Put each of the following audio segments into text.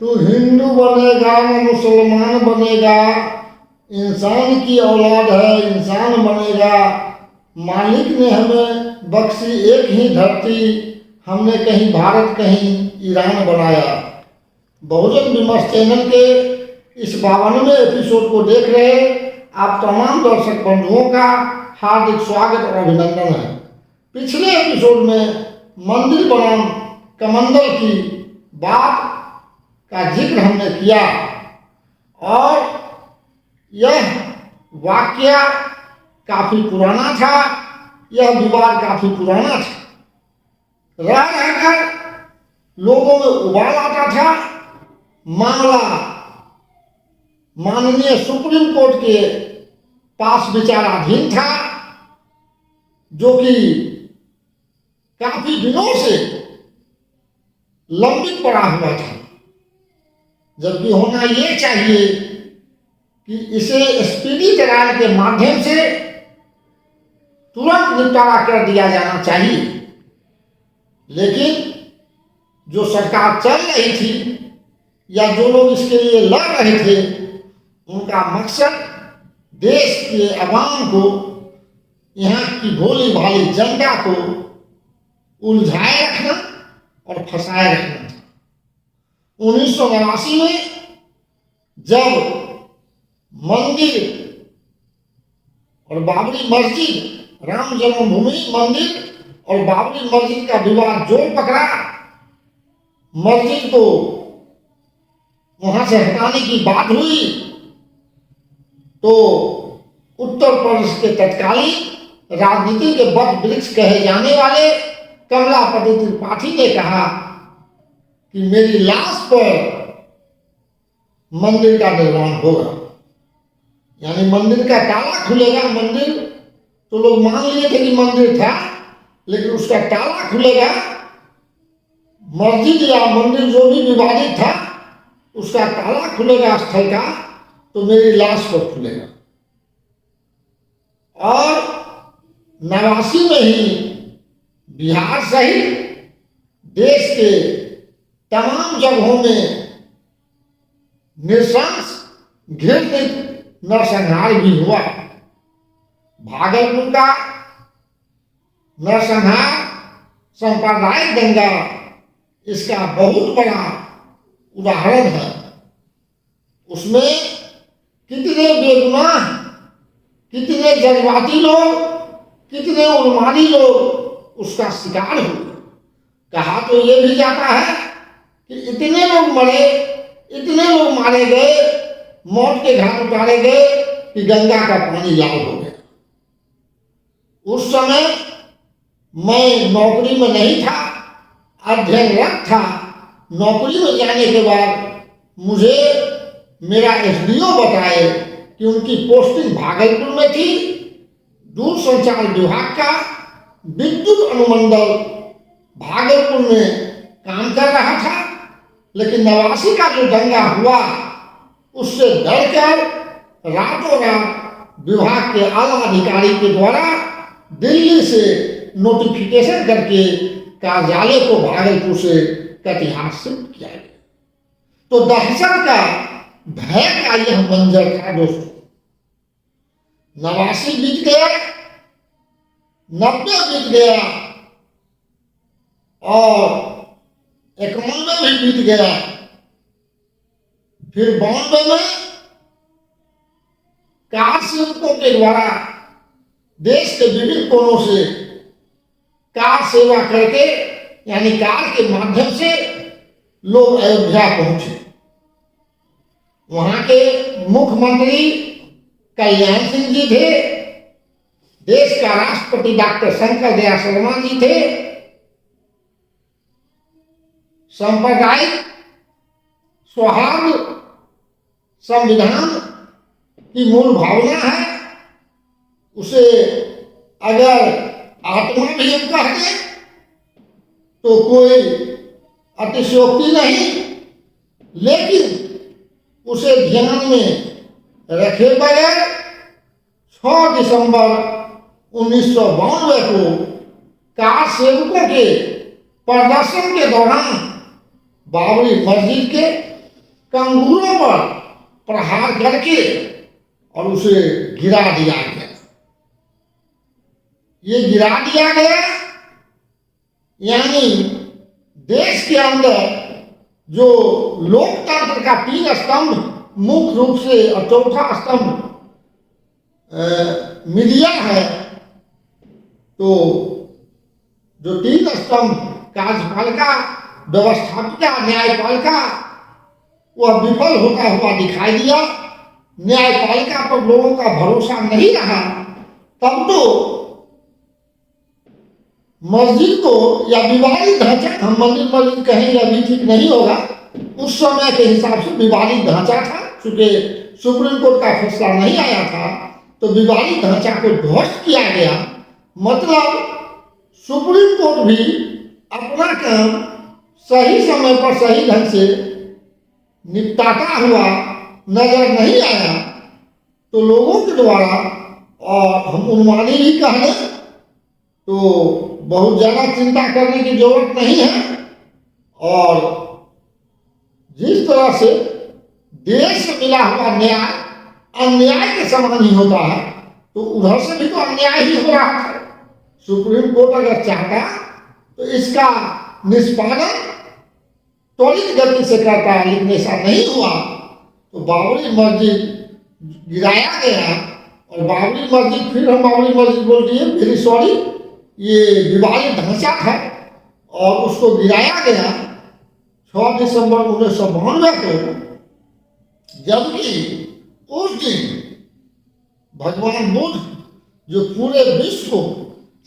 तू हिंदू बनेगा न मुसलमान बनेगा, इंसान की औलाद है इंसान बनेगा। मालिक ने हमें बख्शी एक ही धरती, हमने कहीं भारत कहीं ईरान बनाया। बहुजन विमर्श चैनल के इस 52वें एपिसोड को देख रहे आप तमाम दर्शक बंधुओं का हार्दिक स्वागत और अभिनंदन है। पिछले एपिसोड में मंदिर बनाम कमंडल की बात का जिक्र हमने किया और यह वाकया काफी पुराना था, यह विवाद काफी पुराना था। रह रहकर लोगों में उबाल आता था। मामला माननीय सुप्रीम कोर्ट के पास विचाराधीन था, जो कि काफी दिनों से लंबित पड़ा हुआ था, जबकि होना ये चाहिए कि इसे स्पीडी ट्रायल के माध्यम से तुरंत निपटारा कर दिया जाना चाहिए। लेकिन जो सरकार चल रही थी या जो लोग इसके लिए लड़ रहे थे, उनका मकसद देश के अवाम को, यहाँ की भोली भाली जनता को उलझाए रखना और फंसाए रखना था। 1989 में जब मंदिर और बाबरी मस्जिद, राम जन्मभूमि मंदिर और बाबरी मस्जिद का विवाद जोर पकड़ा, मस्जिद को वहां से हटाने की बात हुई, तो उत्तर प्रदेश के तत्कालीन राजनीति के बट वृक्ष कहे जाने वाले कमलापति त्रिपाठी ने कहा कि मेरी लाश पर मंदिर का निर्माण होगा, यानी मंदिर का ताला खुलेगा। मंदिर तो लोग मान लिए थे कि मंदिर था, लेकिन उसका ताला खुलेगा। मस्जिद या मंदिर जो भी विवादित था, उसका ताला खुलेगा स्थल का, तो मेरी लाश पर खुलेगा। और 89 में ही बिहार सहित देश के तमाम जगहों में नृशंस घृणित नरसंहार भी हुआ। भागलपुर का नरसंहार सांप्रदायिक दंगा इसका बहुत बड़ा उदाहरण है। उसमें कितने बेगुनाह, कितने जज्बाती लोग, कितने उन्मादी लोग उसका शिकार हुए। कहा तो ये भी जाता है कि इतने लोग मरे, इतने लोग मारे गए, मौत के घाट उतारे गए कि गंगा का पानी लाल हो गया। उस समय मैं नौकरी में नहीं था, अध्ययनरत था। नौकरी में जाने के बाद मुझे मेरा एसडीओ बताए कि उनकी पोस्टिंग भागलपुर में थी। दूरसंचार विभाग का विद्युत अनुमंडल भागलपुर में काम कर रहा था, लेकिन 89 का जो दंगा हुआ, उससे डरकर रातों रात विभाग के आला अधिकारी के द्वारा दिल्ली से नोटिफिकेशन करके कार्यालय को भागलपुर से कटिहार शिफ्ट किया गया। तो दहशत का, भय का यह मंजर था दोस्तों। 89 बीत गया, 90 बीत गया और 91 भी बीत गया। फिर 92 में कार सेवकों के द्वारा देश के विभिन्न कोनों से कार सेवा करके, यानी कार के माध्यम से लोग अयोध्या पहुंचे। वहां के मुख्यमंत्री कल्याण सिंह जी थे, देश का राष्ट्रपति डॉक्टर शंकर दयाल शर्मा जी थे। सांप्रदायिक सौहार्द संविधान की मूल भावना है, उसे अगर आत्मा भी हम कहते तो कोई अतिशयोक्ति नहीं, लेकिन उसे ध्यान में रखे बगैर 6 दिसंबर 1992 को कार सेवकों के प्रदर्शन के दौरान बाबरी मस्जिद के कंगूरों पर प्रहार करके और उसे गिरा दिया गया। ये गिरा दिया गया यानी देश के अंदर जो लोकतंत्र का 3 स्तंभ मुख्य रूप से और चौथा स्तंभ मीडिया है, तो जो 3 स्तंभ कार्यपालिका, व्यवस्थापिका, न्यायपालिका, वह विफल होता हुआ दिखाई दिया। न्यायपालिका पर लोगों का भरोसा नहीं रहा। तब तो मस्जिद को या विवादित ढांचा, हम मंदिर मस्जिद कहेंगे अभी ठीक नहीं होगा, उस समय के हिसाब से विवादित ढांचा था। चूंकि सुप्रीम कोर्ट का फैसला नहीं आया था तो विवादित ढांचा को ध्वस्त किया गया। मतलब सुप्रीम कोर्ट भी अपना काम सही समय पर सही ढंग से निपटाता हुआ नजर नहीं आया। तो लोगों के द्वारा, और हम उन्मादी भी कह लें तो बहुत ज़्यादा चिंता करने की जरूरत नहीं है। और जिस तरह से देश में मिला हुआ न्याय अन्याय के समान ही होता है, तो उधर से भी तो अन्याय ही हो रहा था। सुप्रीम कोर्ट अगर चाहता तो इसका निष्पादन त्वरित गति से करता है, लेकिन ऐसा नहीं हुआ। तो बाबरी मस्जिद गिराया गया, और बाबरी मस्जिद, फिर हम बाबरी मस्जिद बोल दिए, वेरी सॉरी, ये विवादित ढांचा था और उसको गिराया गया 6 दिसंबर 1992 को। जबकि उस दिन भगवान बुद्ध जो पूरे विश्व को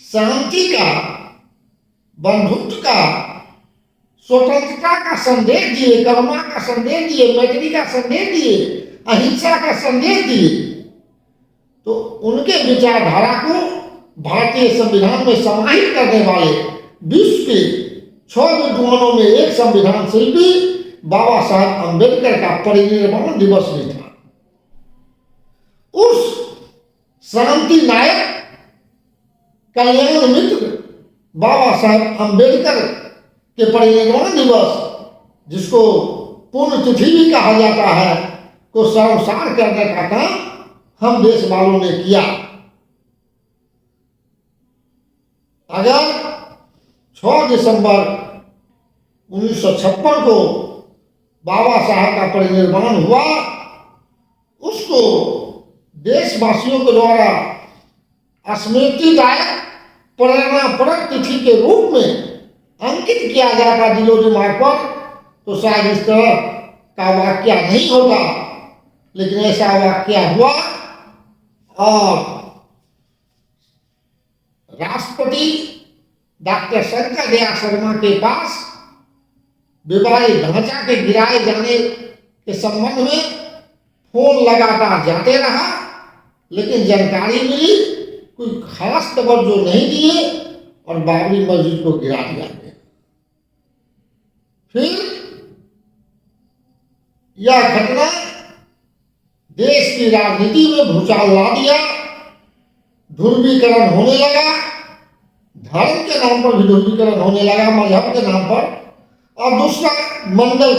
शांति का, बंधुत्व का, स्वतंत्रता का संदेश दिए, करुणा का संदेश दिए, मैत्री का संदेश दिए, अहिंसा का संदेश दिए, तो उनके विचारधारा को भारतीय संविधान में समाहित करने वाले विश्व के 6 विद्वानों में एक संविधान शिल्पी बाबा साहब अम्बेडकर का परिनिर्वाण दिवस भी था। उस शांति नायक, कल्याण मित्र बाबा साहब अम्बेडकर के परिनिर्वाण दिवस, जिसको पुण्यतिथि भी कहा जाता है, को शर्मसार करने का काम हम देश वालों ने किया। अगर 6 दिसंबर 1956 को बाबा साहब का परिनिर्वाण हुआ, उसको देशवासियों के द्वारा स्मृतिदायक प्रेरणापरक तिथि के रूप में अंकित किया जाता दिलो दिमाग पर, तो शायद इस तरह का वाक्य नहीं होता। लेकिन ऐसा वाक्य हुआ, और राष्ट्रपति डॉक्टर शंकर दयाल शर्मा के पास विवादित ढांचा के गिराए जाने के संबंध में फोन लगातार जाते रहा, लेकिन जानकारी मिली, कोई खास तवज्जो नहीं दिए और बाबरी मस्जिद को गिरा दिया गया। फिर यह घटना देश की राजनीति में भूचाल ला दिया, ध्रुवीकरण होने लगा, धर्म के नाम पर भी ध्रुवीकरण होने लगा, मजहब के नाम पर, और दूसरा मंडल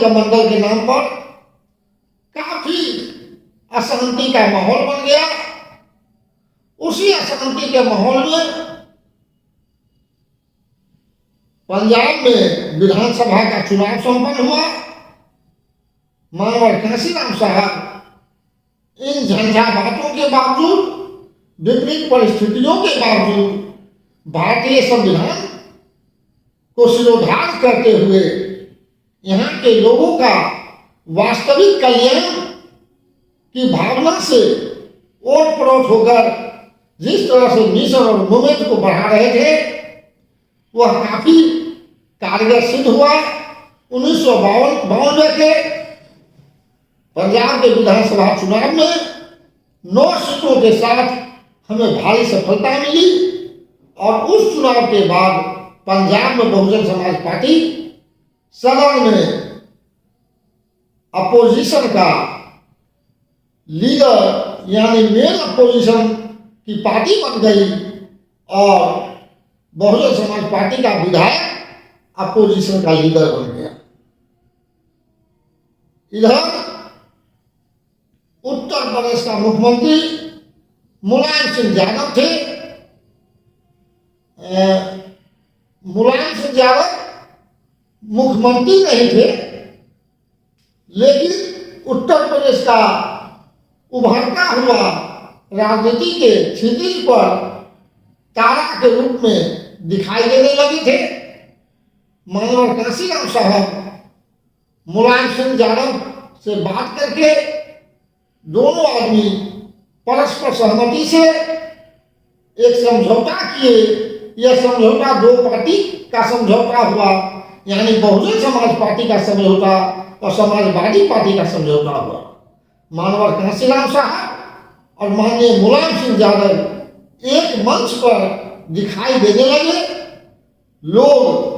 के नाम पर काफी अशांति का माहौल बन गया। उसी अशांति के माहौल में पंजाब में विधानसभा का चुनाव संपन्न हुआ। मानवर काशीराम साहब इन झंझावातों के बावजूद, विपरीत परिस्थितियों के बावजूद भारतीय संविधान को सिरोधार्य करते हुए यहाँ के लोगों का वास्तविक कल्याण की भावना से ओत प्रोत होकर जिस तरह से मिशन और मूवमेंट को बढ़ा रहे थे, वह काफी कारगर सिद्ध हुआ। 1952 के पंजाब के विधानसभा चुनाव में 9 सीटों के साथ हमें भारी सफलता मिली, और उस चुनाव के बाद पंजाब में बहुजन समाज पार्टी सदन में अपोजिशन का लीडर यानी मेन अपोजिशन की पार्टी बन गई, और बहुजन समाज पार्टी का विधायक अपोजिशन का लीडर बन गया। इधर उत्तर प्रदेश का मुख्यमंत्री मुलायम सिंह यादव थे। मुलायम सिंह यादव मुख्यमंत्री नहीं थे, लेकिन उत्तर प्रदेश का उभरता हुआ राजनीति के क्षितिज पर तारा के रूप में दिखाई देने लगे थे। मानवर कांशीराम साहब मुलायम सिंह यादव से बात करके दोनों आदमी परस्पर सहमति से एक समझौता किए। यह समझौता दो पार्टी का समझौता हुआ, यानी बहुजन समाज पार्टी का समझौता और समाजवादी पार्टी का समझौता हुआ। मानवर कांशीराम साहब और माननीय मुलायम सिंह यादव एक मंच पर दिखाई देने लगे। लोग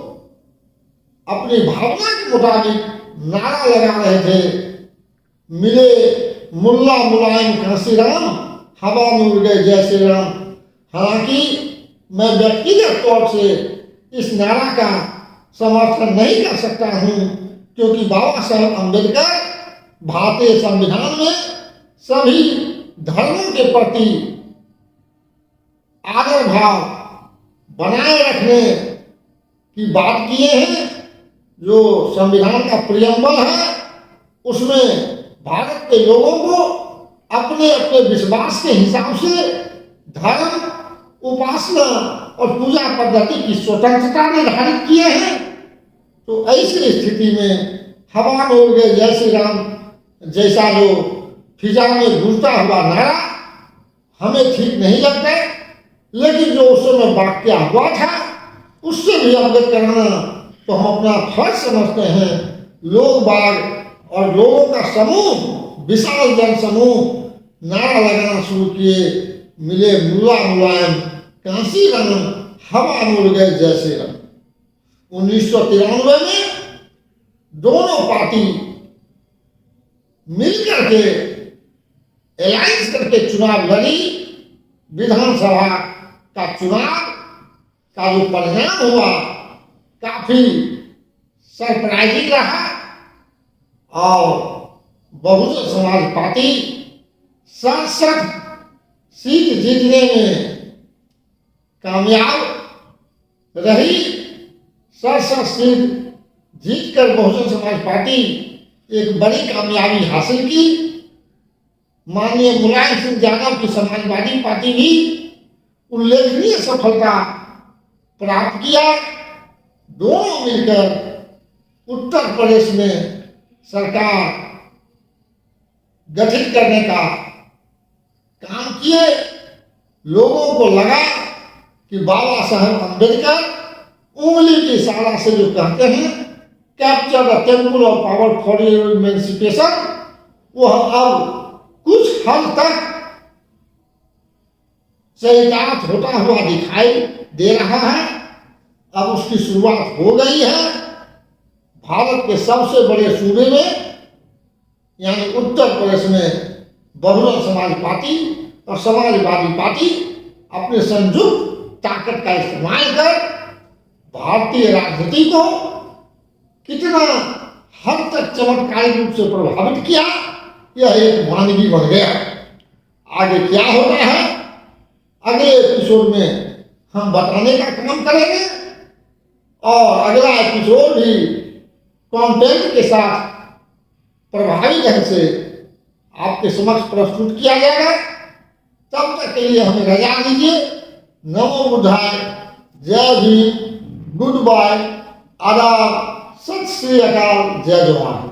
अपनी भावना के मुताबिक नारा लगा रहे थे, मिले मुल्ला मुलायम कांशीराम, हवा में उड़ गए जय श्री राम। हालांकि मैं व्यक्तिगत तौर से इस नारा का समर्थन नहीं कर सकता हूं, क्योंकि बाबा साहब अम्बेडकर भारतीय संविधान में सभी धर्मों के प्रति आदर भाव बनाए रखने की बात किए हैं। जो संविधान का प्रियम्बल है, उसमें भारत के लोगों को अपने अपने विश्वास के हिसाब से धर्म, उपासना और पूजा पद्धति की स्वतंत्रता निर्धारित किए हैं। तो ऐसी स्थिति में हवा में उड़ गए जय श्री राम जैसा जो फिजा में गूंजता हुआ नारा हमें ठीक नहीं लगता, लेकिन जो उस समय वाक्य हुआ था उससे भी अवगत कराना तो हम अपना फर्ज समझते हैं। लोग बाग और लोगों का समूह, विशाल जन समूह नारा लगाना शुरू किए, मिले मुल्ला मुलायम कांशीराम, हवा में उड़ गए जय श्री राम। 1993 में दोनों पार्टी मिलकर के अलायंस करके चुनाव लड़ी। विधानसभा का चुनाव का जो परिणाम हुआ काफी सरप्राइजिंग रहा और बहुजन समाज पार्टी 67 सीट जीतने में कामयाब रही। 67 सीट जीतकर बहुजन समाज पार्टी एक बड़ी कामयाबी हासिल की। माननीय मुलायम सिंह यादव की समाजवादी पार्टी भी उल्लेखनीय सफलता प्राप्त किया। दोनों मिलकर उत्तर प्रदेश में सरकार गठित करने का काम किए। लोगों को लगा कि बाबा साहब अम्बेडकर उंगली की इशारा से जो कहते हैं capture the temple of power for emancipation, वह अब कुछ हद तक चरितार्थ होता हुआ दिखाई दे रहा है। अब उसकी शुरुआत हो गई है। भारत के सबसे बड़े सूबे में यानी उत्तर प्रदेश में बहुजन समाज पार्टी और समाजवादी पार्टी अपने संयुक्त ताकत का इस्तेमाल कर भारतीय राजनीति को कितना हद तक चमत्कारी रूप से प्रभावित किया, यह एक वानगी बन गया। आगे क्या हो रहा है अगले एपिसोड में हम बताने का काम करेंगे और अगला एपिसोड भी कंटेंट के साथ प्रभावी ढंग से आपके समक्ष प्रस्तुत किया जाएगा। तब तक के लिए हमें रजा दीजिए। नमो बुद्धाय, जय भीम, गुड बाय, आदाब, सत श्री अकाल, जय जवान।